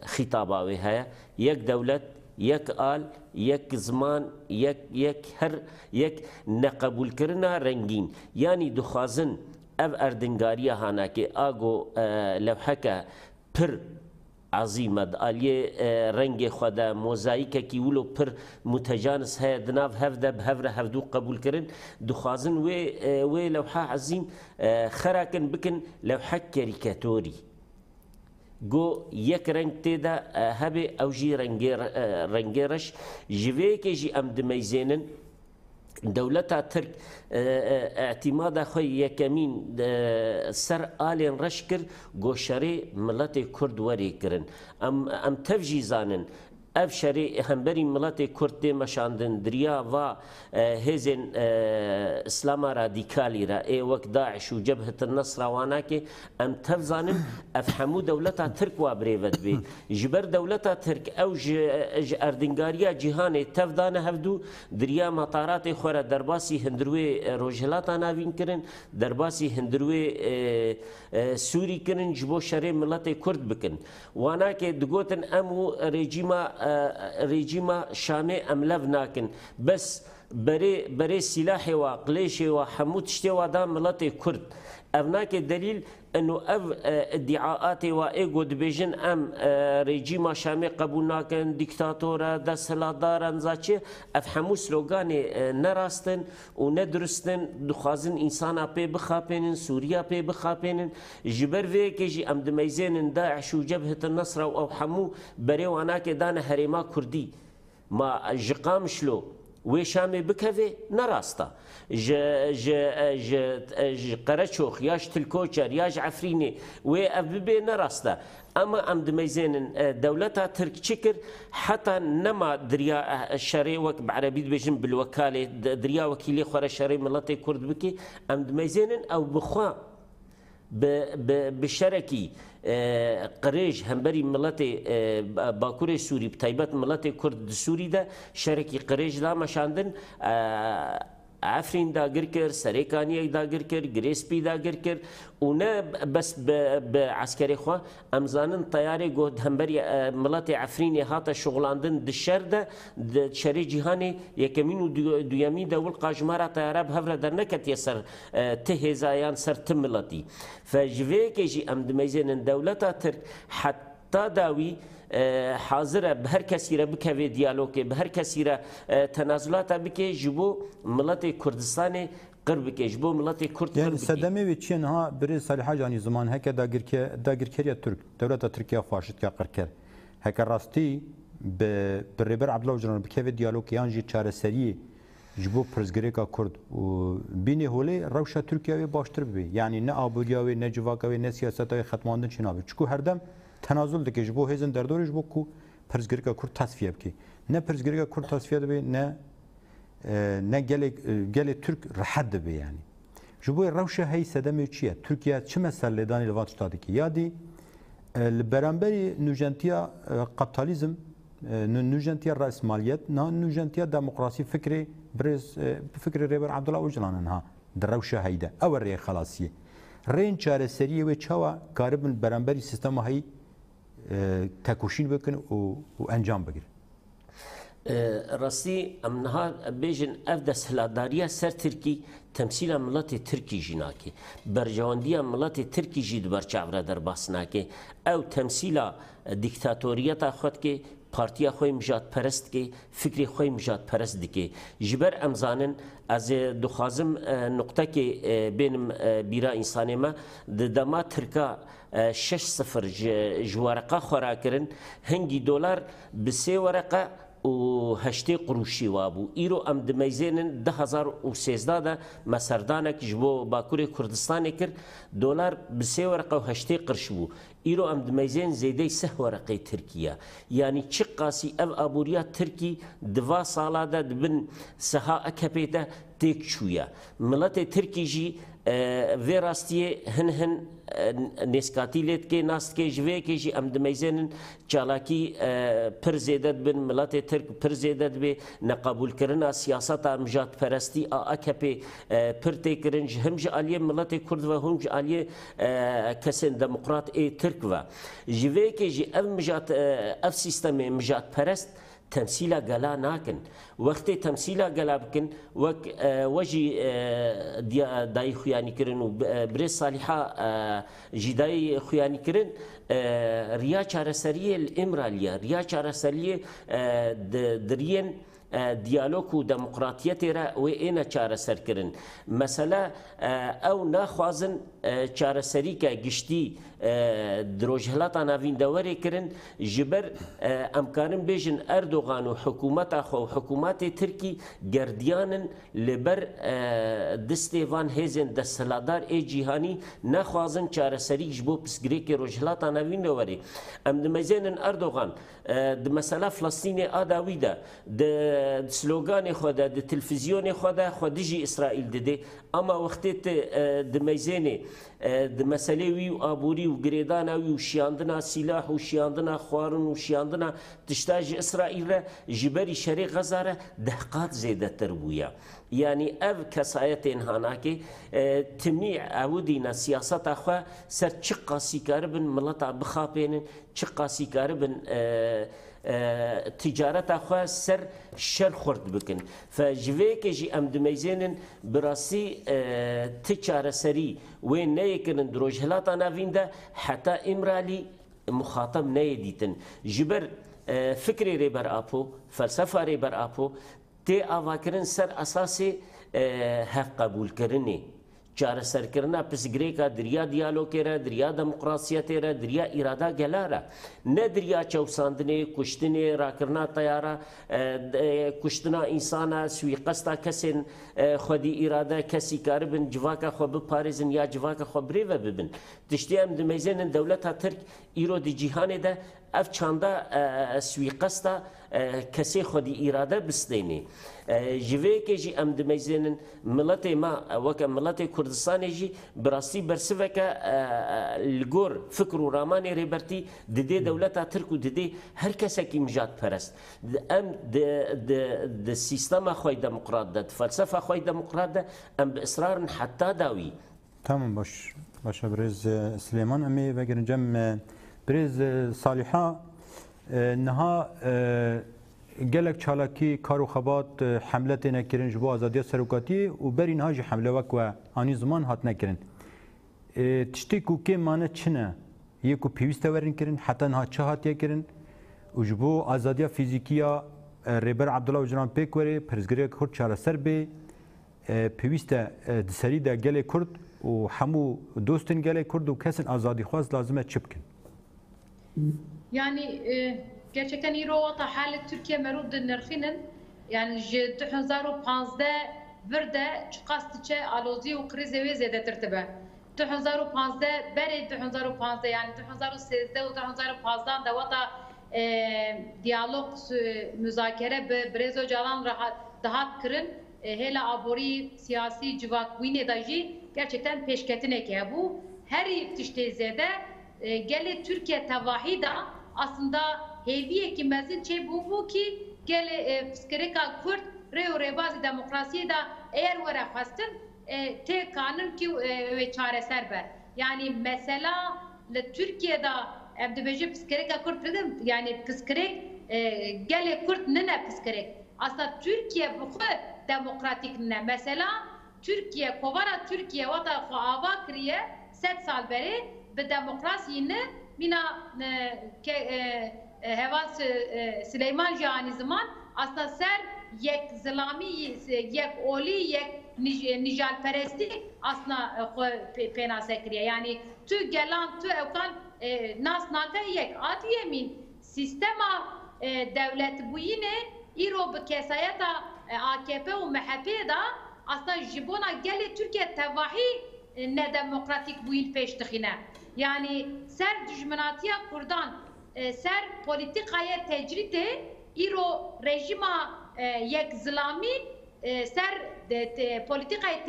خطاباوی هیا یک دولت یک آل یک زمان یک نقبول کرنا رنگین یعنی دخوازن اف اردنگاری هانا که آگو لوحکه پر عظیمت آلیه رنگ خدا موزاییک کی ولو پر متجانس های دناف هفده به هفره هفدو قبول کرن دخوازن و لوحه عظیم خراکن بکن لوحه کاریکاتوری گو یک رنگ تیدا هبه او جی رنگیرش جوه که جی ام دمیزینن دولتا ترک اعتماد خوی یکمین سر آلین رش کر گوشری ملت کرد وری کرن ام تفجی زانن اف شری همبری ملت کرد مشاندن دریا و هزن اسلام رادیکالی را ای وقت داعش و جبهة النصر وانا که ام تفزانن اف همو دولتا ترک و بریود بی جبر دولتا ترک او اردنگاریا جهان تفدانه هفدو دریا مطارات خورا درباسی هندروی روجهلاتا ناوین کرن درباسی هندروی سوری کرن جبو شری ملت کرد بکن وانا که دگوتن امو رژیم شامي املف ناكن بس بري سلاح و قليش و حمود تشتي ودا ملت كرد افناك دليل انه اف ادعاءات و ايجو دبيجن ام رژیم شامي قبول ناكن ديكتاتورا دسهلادار انزاچه اف حمو سلوغاني نراستن و ندرستن دخوازن انسانا پي بخابينن سوريا پي بخابينن جبر في كيجي ام دميزين داعش و جبهة النصر او حمو بري واناك دان هريما كردي ما جقام شلو وی شامی بکوی نراستا قرچوخ یاش تلکوچر یاش عفرینی وی افبی نراستا اما ام دميزين دولتها ترك شكر حتى نما دريا الشري وك بعربي بيجن بالوكاله دريا وكيلي خور الشري ملتي كرد بكي ام دميزين او بخوا بشركي قريج همبري ملتي باكوري سوري بتايبات ملتي كرد سوري ده شركي قريج لا مشاندن عفرين داگر کر سریکانی داگر کر گریسپی داگر کر اونا بس بعسكري خوا امزانن طياري گود همبري ملت عفرين هاتا شغلاندن دشر ده شري جهاني يكمين دويامي دول قاجمارا طيارة بهفرة در نكت يسر تهزايان سر تملتي فجوه كيجي ام دميزين دولتا ترك حتى داوي حاضر به هر کسی را بکوی دیالوگ به هر کسی را تنازلات بکه جبو ملت کردستان قرب بکه جبو ملت کرد يعني صدمه و چین ها بری صالحه جانی زمان هک داگرکری ترک دولت ترکیه فاشیست که قرکر هک راستی به ریبر عبدالله اوجلان بکیف دیالوگ یان جی چارەسەریی ji bo pirzgirêka Kurd û bînê holê rewşa Tirkiye wê baştir bibe. Yani ne abûriya wê ne civaka wê ne siyaseta wê xetmandin çi nabe. Çikû herdem tenazul dike ji bo hêzin derdorê ji bo ku pirzgirêka Kurd tasfiye bike. Ne pirzgirêka Kurd tasfiye dibe ne gelê Türk rehet dibe yani. Ji bo rewşa hey sedemê çi ye? Tirkiye çi meselêdanî li van tişta dike? Ya dî li beramberî nûjentiya kapitalizm نوجنتیا رأسمالیت نه نوجنتیا دموکراسی فکر ریبر عبدالله اوجلان ها دروشه هیده او ری خلاصیه رین چاره سریه و چوا کاربن برانبری سیستم هایی تکوشین بکن و انجام بگیر راستی امنها بیجن اف دست هلاداریه سر ترکی تمثیل ملت ترکی جناکی برجواندی ملت ترکی جید برچاوره در باسناکی او تمثیل دیکتاتوریت خود که پارتیا خوی مجاد پرست که فکری خوی مجاد پرست دیگه جبر امزانن از دخوازم نقطه که بینم بیرا انسانی ما دما ترکا 6-0 جوارقه خورا کرن هنگی دلار بسه ورقه و هشتی قروشی وابو ایرو ام دمیزینن 2013 ده مسردانک جبو باکوری کردستان کر دلار بسه ورقه و هشتی قرش بو ایرو ام دمیزین زیده 3 ورقه ترکیه یعنی چی قاسی او ابوریا ترکی 2 ساله ده دبن سها اکپیته تک چویا ملت ترکی جی وی راستیه هن نسکاتیلیت که ناست که جوه که جی ام دمیزین چالاکی پر زیدت بن ملت ترک پر زیدت به نقبول کردن سیاست مجاد پرستی آکپی پر تکرن هم جالیه ملت کرد و هم جالیه کسان دموکرات ترک و جوه که جی اف سیستم مجاد پرست تمثيلا قلا ناكن وقت تمثيلا قلا بكن وجي داي خياني كرن وبريس صالحة جداي خياني كرن ريا چارسرية الإمرالية ريا چارسرية درين دیالوگ و دموکراتیت را و اینا چاره سر کردن مثلا او نخوازن چاره سری که گشتی دروجهلات ناوین دوری کردن جبر امکانم بیشن اردوغان و حکومت خو حکومت ترکی گردیانن لبر دستیوان هزن دستلادار ای جهانی نخوازن چاره سری جبو پسگری که روجهلات ناوین دوری ام دمزینن اردوغان د مثلا فلسطین آداوی ده د سلوگان خود د تلویزیون خود جی اسرائیل دده اما وقتی د میزنه د مسئله وی و آبوری و گریدان وی و شیاندنا سلاح و شیاندنا خوارن و شیاندنا تشتاج اسرائیل را جبری شری غزه را دهقات زیده تر بویا يعني اف كسايت انهاناكي تمنيع اودينا سياسات اخوا سر تشقا سيكاربن ملطا بخابين تشقا سيكاربن تجارت اخوا سر شر خورد بكن فجويك جي ام دميزينن براسي تجاره سري وين نيكن دروجهلات انا فيندا حتى امرالي مخاطب نيديتن جبر فكري ريبر ابو فلسفه ريبر ابو تی آواکرین سر اساسی هف قبول کرنی چاره سر کرنا پس گریکا دریا دیالوگ را دریا دموکراسیت را دریا اراده گلاره نه دریا چوساندنی کشتنی را کرنا تیارا کشتنا انسان سوی قصدا کسین خودی اراده کسی کاربن جواکا خو بپارزن یا جواکا خو بریو ببن تشتی ام دمیزن دولت ترک ایرو دی جهان ده اف چاندا سوی قصدا کسی خودی اراده بستینی جوه که جی ام دمیزنن ملت ما وکا ملت کردستان جی براستی برسوه که لگور فکر و رامان ریبرتی دده دولت ترک و دده هر کسی که مجاد پرست ام د سیستم خوی دموکرات ده فلسفه خوی دموکرات ده ام به اصرار حتی داوی تمام باش برز سليمان امي وگرن جم برز صالحه نها گلک چالاکی کارو خبات حملت نکرن جبو آزادی سروکاتی و بر اینها جی حمله وک و آنی زمان هات نکرن تشتی کو که مانه چنه یکو پیوسته ورن کرن حتی نها چه هات یکرن و جبو آزادی فیزیکیا ریبر عبدالله وجران پیک وری پرزگری کرد چاره سر به پیوسته دسری ده گل کرد و همو دوستن گل کرد و کسن آزادی خواست لازمه چپ کن يعني gerçekten îro ta halê Türkiye merû di nirxînin yani ji 2015 vir de çiqastiçe alozî û krîzê wê zêdetir dibe. 2015 berê 2015 yani 2013 û 2015 de wata diyalog müzakere bi Birêz Öcalan dahat kirin hêla aborî siyasî civakbûnê de jî gerçekten pêşketinekê hebû. Herî tiştê zêde gelê Türkiye tevahî da aslında hêviyekî mezin çêbûbû ki gelê piskirêka Kurd rê û rêbazî demokrasiyê da eğer were xwestin tê kanin ki wê çareser be. Yani mesela li Türkiye'de em dibêje piskirêka Kurd dedim yani piskirêk gelê Kurd nine piskirêk. Aslında Türkiye bu xwe demokratik nine. Mesela Türkiye kovara Türkiye wata xwe ava kiriye 100 sal berê bi demokrasiyê ne mîna heva Süleyman jî anî ziman aslında ser yek zilamî yek olî yek nijalperestî aslında pênase kiriye. Yani tu gelan tu evkan nas nake yek atiye min sistema devletbûyînê îro bi kesayeta AKP û MHP da aslında ji bona gelê Türkiye tevahî nedemokratik bûyîn pêş dixîne. Yani ser dijminatiya Kurdan ser politikaya tecritê îro rejima yek zilamî ser politikaya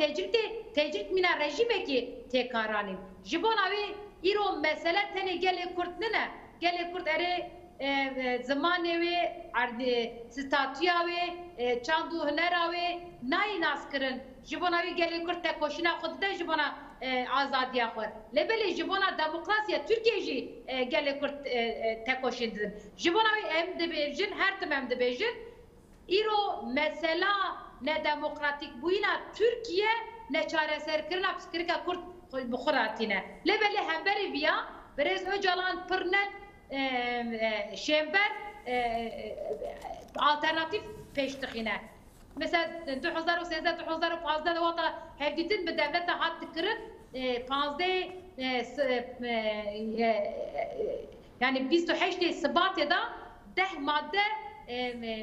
tecrit mîna rejimekî têkaranîn. Ji bona wê îro mesele tenê gelê Kurd nine. Gelê Kurd erê zimanê wê statûya wê çand û hunera wê nayê naskirin. Ji bona wê gelê Kurd tekoşîna xwe dide ji bona azadiya xwe. Lêbelê ji bona demokrasiya Türkiye jî gelê Kurd tekoşîn didin. Ji bona wê em dibêjin her tim em dibêjin îro mesela ne demokratik bûyîna Türkiye ne çareserkirina piskirêka Kurd bi xwe hatîne. Lêbelê hemberî viya Birêz Öcalan pir net şember alternatif pêş dixîne. Mesela 2013-2015 de wata hevdîtin bi devleta hat dikirin 15 yani 28 Şubat'da 10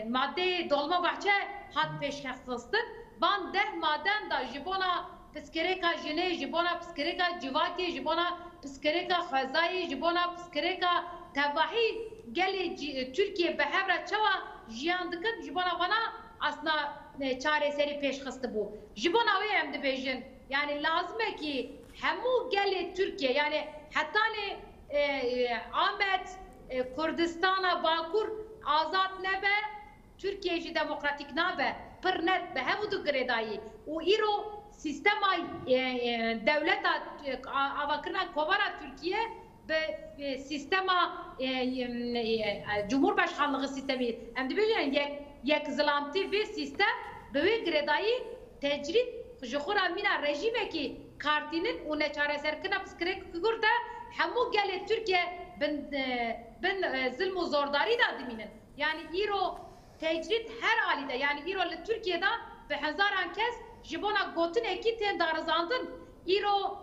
madde Dolmabahçe hat pêşkexistin. Van 10 madden da ji bona piskirêka jinê, ji bona piskirêka civakê, ji bona piskirêka xwezayê, ji bona piskirêka tevahî gelê Türkiye bi hevra çawa jiyan dikin ji bona vana aslında çareserî pêşxist bû. Ji bona wê em dibêjin yani lazım e ki hemû gelê Türkiye yani hetanê Ahmet Kurdistana Bakur azad nebe Türkiye jî demokratik nabe pir net bi hevû du girêdayî û îro sistema devleta avakirina kovara Türkiye bi sistema Cumhurbaşkanlığı sistemi em dibêjin yek zilamtî vê sistem bi wê girêdayî tecrit ji xwe mîna rejimekî kartînin û neçareserkirina piskirêka Kurd de hemû gelê Türkiye bin zilm û zordarî da dimînin. Yani îro tecrit her halî de yani îro li Türkiye'de bi hezaran kes ji bona gotinekî tên darizandin. Îro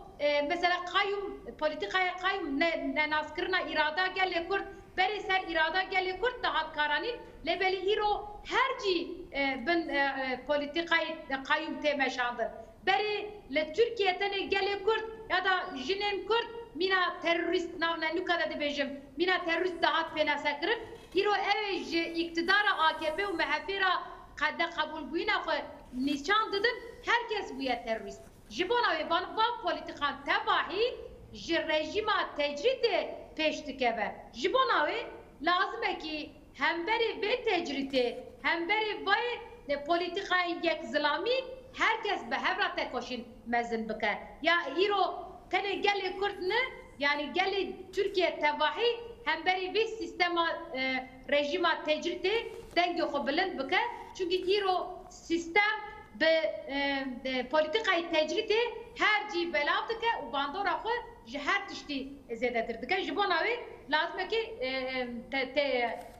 mesela kayyum politikaya kayyum nenaskirina îrada gelê Kurd berê ser îrada gelê Kurd da hatkaranîn lêbelî îro her cî bin politikayê kayyum tê meşandin. Berê li Türkiye tenê gelê Kurd ya da jinên Kurd mîna terörist navne nûka de dibêjim mîna terörist da hat pênasekirin. Îro ew ji iktidara AKP û MHP ra qede qebûlbûyîna xwe nîşan didin herkes bûye terörist. Ji bona wê van politikan tevahî ji rejima tecritê pêş dikeve. Ji bona wê lazim e ki hemberî vê tecritê hemberî vê politikayên yek zilamî herkes bi hevra tekoşîn mezin bike. Ya îro tenê gelê Kurd ne yani gelê Türkiye tevahî hemberî vê sistema rejima tecritê dengê xwe bilind bike. Çünkü îro sistem bi politikayê tecritê her cî belav dike û bandora xwe ji her tiştî zêdetir dike. Ji bona wê lazim e ki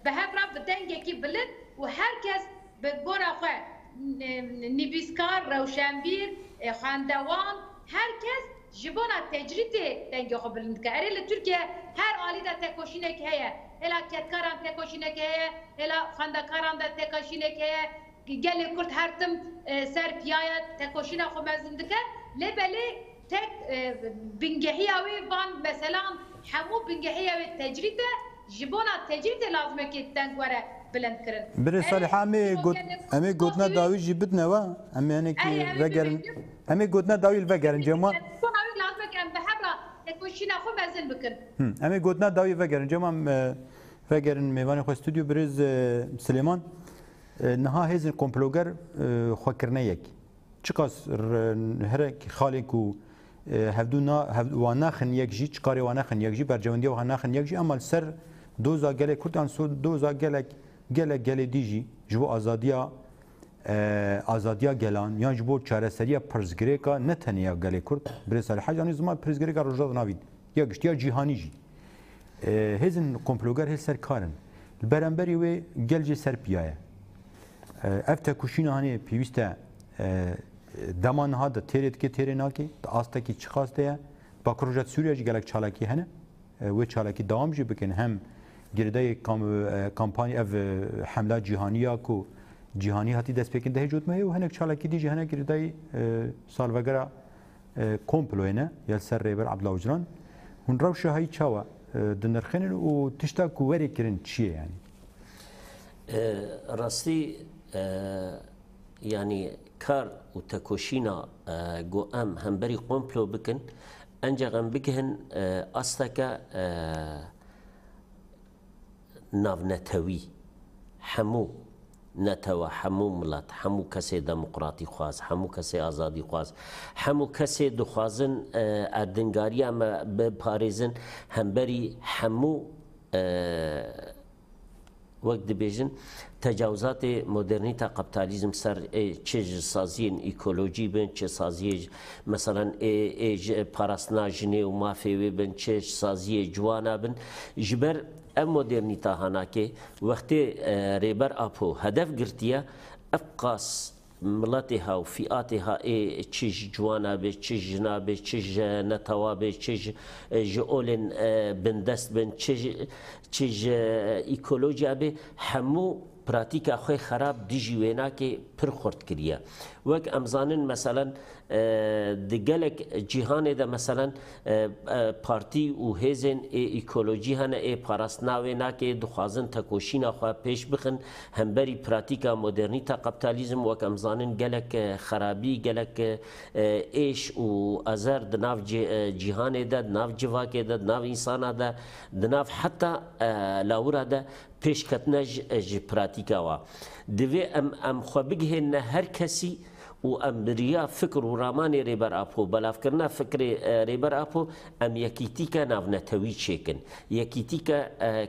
bi hevra bi dengekî bilind û herkes bi gora xwe nivîskar, rewşenbîr, xwendewan herkes جبونا تجريتي تنجو قبل كاري لتركيا هر عالي دا تكوشينك هي إلى كتكاران تكوشينك هي إلى خندكاران دا تكوشينك هي قال كرت هرتم سر بيايا تكوشينا خو مزندك لبلي تك بنجحية ويفان مثلا حمو بنجحية والتجريته جبونا تجريته لازم كي تنقورة بلند كرن برسالة أمي قلنا داوي جبتنا وا أمي أنا كي فجرن أمي قلنا داوي الفجرن جماعة لازم كي أم بحبة تكوشينا خو مزن بكن أمي قلنا داوي فجرن جماعة فجرن ميوان خو استوديو برز سليمان نها هزن كومبلوجر خواكرنا يك چقاس هرك خالكو هفدونا واناخن یک جی چقاری واناخن یک جی برجواندی واناخن یک جی اما سر دوزا گله کردان سو دوزا گله دیجی جو آزادیا گلان یا جو چارەسەریە پرزگریکا نتنیا گله کرد برسال حاج یعنی زمان پرزگریکا روزا ناوید یا گشتیا جیهانی جی هزن کمپلوگر هز سر کارن البرانبری و گلجی سر پیایه افتا کشین هانی پیوسته دمان ها da teret ki terenaki da asta ki çıkasته ya bakrojet Suriye gelek çalaki hene ve çalaki devam ji bikin hem girde kampanya ev hamla cihaniya ku cihani hati despekin de hecut me ve henek çalaki diji henek girde salvegara komployne yel ser reber Abdullah Öcalan hun ravşa hay çava dinirxinin o tişta ku veri kirin çiye yani rasti yani كار وتكوشينا جو ام همبري قومبلو بكن انجا غن بكهن استكا ناف نتوي حمو نتوا حمو ملات حمو كسي ديمقراطي خواز حمو كسي ازادي خواز حمو كسي دخوازن اردنگاريا ما بباريزن همبري حمو وقت بيجن تجاوزات مدرنيتا قبطاليزم سر چه سازين ايكولوجي بن چه سازي مثلا پاراستنا جني ومافي بن چه سازي جوانا بن جبر ام مدرنيتا هناكي وقت ريبر ابو هدف گرتيا افقاس ملاتها وفئاتها تشج جوانا به تشج جنابه تشج نتوابه تشج جولن بندست بن تشج ايكولوجيا به همو براتيكا خوي خراب ديجي وينا كي پر خورد كريا وك امزانن مثلا دقلك جيهان ده مثلا بارتي و هيزن ايكولوجي هنا پاراستنا وينا كي دخوازن تكوشينا خوا پیش بخن همبري براتيكا مودرنيتا قبطاليزم وك امزانن قلك خرابي قلك ايش و ازر دناف جيهان ده دناف جواك ده دناف انسان ده دناف حتى لاورا ده پیش کتنه جی پراتیکا وا دوی ام خو بگهن هر کسی و ام ریا فکر و رامان ریبر اپو بلاف کرنا فکر ریبر اپو ام یکیتیکا ناونتوی چیکن یکیتیکا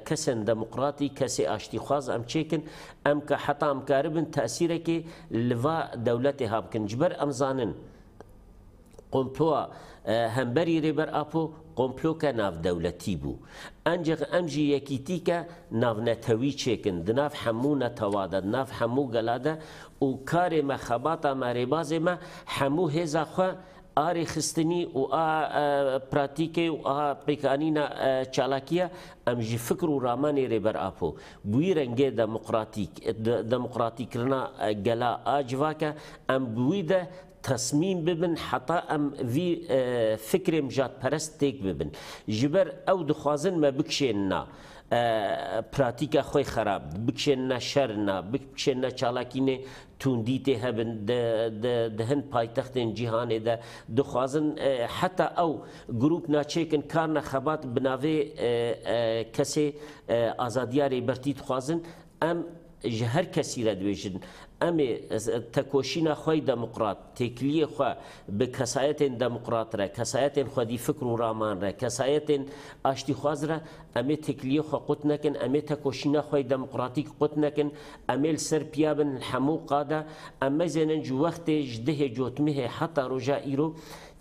کسن دموکراتی کسی آشتی خواز ام چیکن ام که حتی ام کاربن تأثیره که لوا دولتی ها بکن جبر ام زانن قمپوا همبری ریبر اپو قمپلوکا ناف دولتی بو انجغ امجي يكيتيكا ناف نتوي چيكن دناف حمو نتوادا دناف حمو غلادا و كاري ما خباطا ما ريبازي ما حمو هزا خوا آري خستني و براتيكي و بيكانينا چالاكيا امجي فكر و راماني ريبر آپو بوي رنگي دموقراتيك رنا غلا آجواكا ام بوي ده تصميم ببن حتى ام في فكر مجاد پرست تيك ببن جبر او دخوازن ما بكشينا براتيكا خوي خراب بكشينا شرنا بكشينا چالاكينه تونديته هبن دهن پایتختن جهان ده دخوازن حتى او گروپ ناچيكن كارنا خبات بناوي كسي آزادياري برتي دخوازن ام هر کسی را دویجن امی تکوشینا خوی دموکرات تکلیه خو به کسایت دموکرات را کسایت خودی فکر و رامان را کسایت آشتی خواز را امی تکلیه خو قط نکن امی تکوشینا خوی دموکراتیک قط نکن امی سر پیابن حمو قادا امی زنن جو وقت جده جوتمه حتی رجا ایرو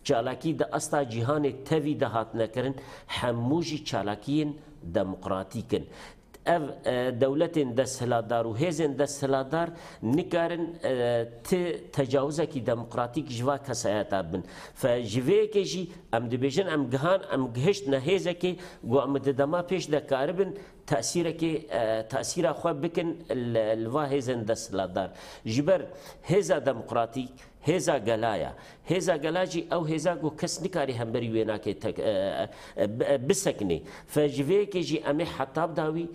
چالاکی دا استا جهان تاوی دهات نکرن هموجی چالاکین دموکراتیکن اف دولتين دستهلاتدار و هێزên دستهلاتدار نikarin تجاوزekî demokratîk ji va kesayeta bin فجivêyekê jî em dibêjin em gihan em gihiştine hêzekê got em di dema pêş de karibin تأثيرا خو بكن الوا هيزن دستهلاتدار ji ber hêza demokratîk هێزا گەلایە هێزا گەلاجی ئەو هێزا گو کەس نکاری هەمبەری وێ ناکێت بسەکنێ فەجڤەیەکێژی ئەمێ حەتاب داوی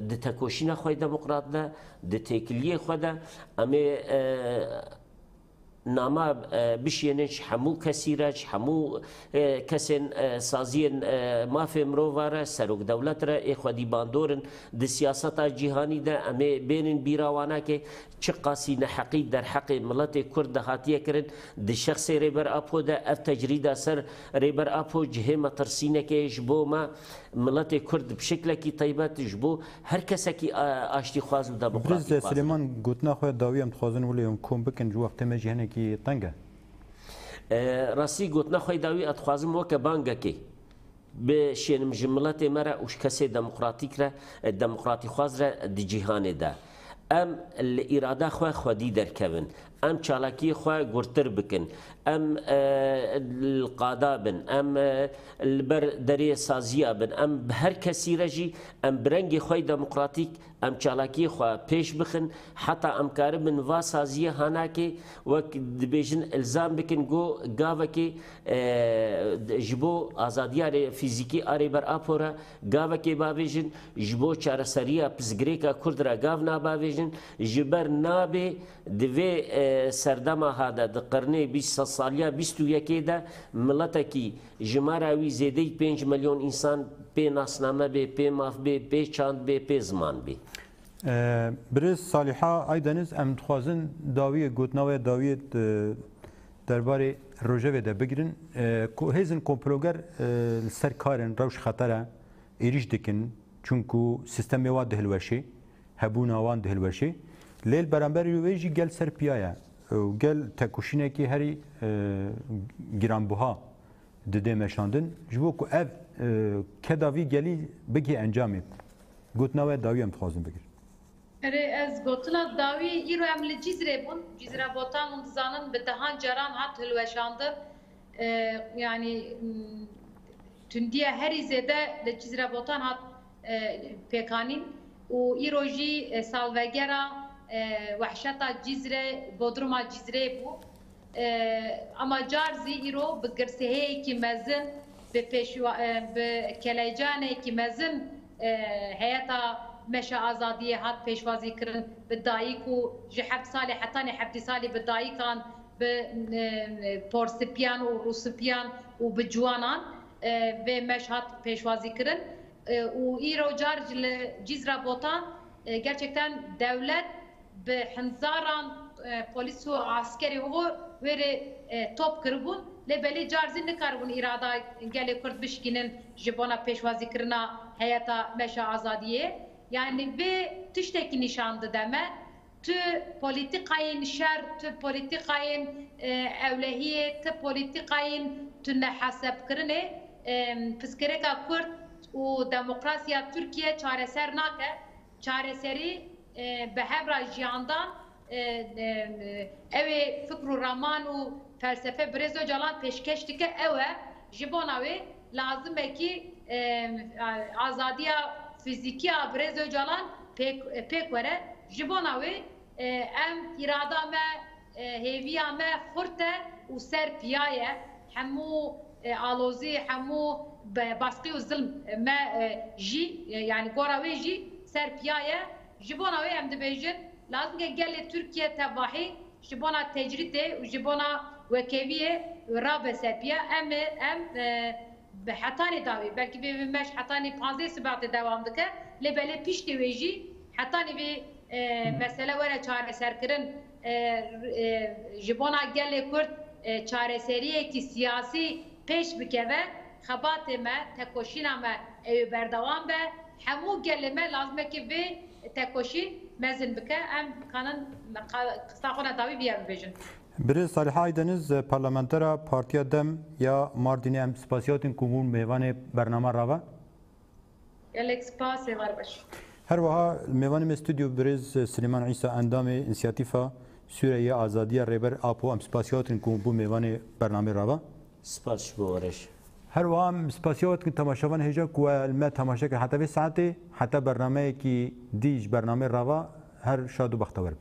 di تەکۆشینە خۆی دەموقرات دا di têkiliyê xwe de ئەمێ nama bişênin ji hemû kesî re ji hemû kesên saziyên mafê mirov re serokdewlet re ê xwedî bandorin di siyaseta cîhanî de em ê bênin bîrawanakê çi qasî neheqî derheqê miletê Kurd de hatiye kirin di şexsê Rêber Apo de ev tecrîda ser Rêber Apo cihê me tirsînekê ji bo me miletê Kurd bi şeklekî taybet ji bo her kesekî aştîxwaz û demokratîk Süleyman gotina xwe dawî em dixwazin wî em kom bikin ji wextê me jî hinekî teng e rastî gotina xwe dawî et dixwazim weke bangekê bişênim ji miletê me re û ji kesê demokratîk re demokratîxwaz re di cîhanê de em li îrada xwe xwedî derkevin em çalakiyê xwe gurtir bikin em qada bin em li ber derê saziya bin em bi her kesî re jî em bi rengê xwe demokratîk em çalakiyê xwe pêş bixin heta em karibin va saziyê hanakê wek dibêjin ilzam bikin got gavekê ji bo azadiya fîzîkî a Rêber Apo re gavekê bavêjin ji bo çareseriya pirsgirêka Kurd re gav nabavêjin ji ber nabê divê serdema hade di qirnê 20 saliya 21 de miletekî ji mara wî zêdeyî 5 milyon însan pê nasname bê pê maf bê pê çand bê pê ziman bê Birêz Saliha Aydeniz em dixwazin dawiyê gotina wê dawiyê derbarê rojevê de bigirin ku hêzin komploger li ser karên rewş xetere êriş dikin çunku sistemê wan dihilweşê hebûna wan dihilweşê lêl beramberî wê jî gel ser piyaye û gel tekoşînekî herî giranbuha didê meşandin ji bo ku ev kedavî gelî bigî encamê gotina wê dawî em dixwazin bigir Ez gotina dawî îro em li Cîzrê bûn Cîzra botan û dizanin bi dehan caran hat hilweşandin yani tundiya herî zêde li Cîzra botan hat pêkanîn û îro jî salvegera wehşeta Cîzrê Bodruma Cîzrê bû ama car zî îro bi girseheyekî mezin bi keleycanekî mezin heyeta meşa azadiyê hat pêşwazî kirin bi dayîk û ji heft salê hetanê heftî salê bi dayîkan bi porsipiyan û rûsipiyan û bi ciwanan vê meş hat pêşwazî kirin û îro car li Cîzra Botan gerçekten devlet bi hinzaran polis û askerê wêrê top kiribûn lê belê car zî nikaribûn îrada gelê Kurd bişkînin ji bona pêşwazîkirina heyeta meşa azadiyê yani vê tiştekî nîşan dide me tu polîtîkayên şer tu polîtîkayên ewlehiyê tu polîtîkayên tu nehesebkirinê pirsgirêka Kurd û demokrasiya Tirkiye çareser nake çareserî bi hevra jiyandan ew ê fikr û raman û felsefe Birêz Öcalan pêşkeş dike ew e ji bona wê lazimekî azadiya fîzîkî a Birêz Öcalan pêk were ji bona wê em îrada me hêviya me xurt e û ser piya ye hemû alozî hemû baskî û zilm me jî yani gora wê jî ser piya ye ji bona wê em dibêjin lazim e gelê Tirkiye tevahî ji bona tecrîtê û ji bona wekeviyê rabe ser piya em bi hetanê dawî belkî vê meş hetanê 15 sibatê dewam dike lê belê piştî wê jî hetanê vê mesele were çareserkirin ji bona gelê Kurd çareseriyekî siyasî pêş bikeve xebatê me tekoşîna me ew berdewam be hemû gelê me lazimekî vê tekoşî mezin bike em kanin qisa xwe ne dawî vîya bibêjin Birêz Saliha Aydeniz parlamentera Partiya Dem ya Mardinê em spasiyatên ku bûn mêvanê bername rava gelek spas var baş. هر وها میوانی استودیو برز سلیمان عیسی اندام انسیاتیفا سوریه آزادی ریبر آپو ام سپاسیاتن کو بو میوانی برنامه راوا سپاس بورش هر وها سپاسیات که تماشاوان هجا کو الما تماشا که حتی به ساعت حتی برنامه کی دیج برنامه راوا هر شاد و بختور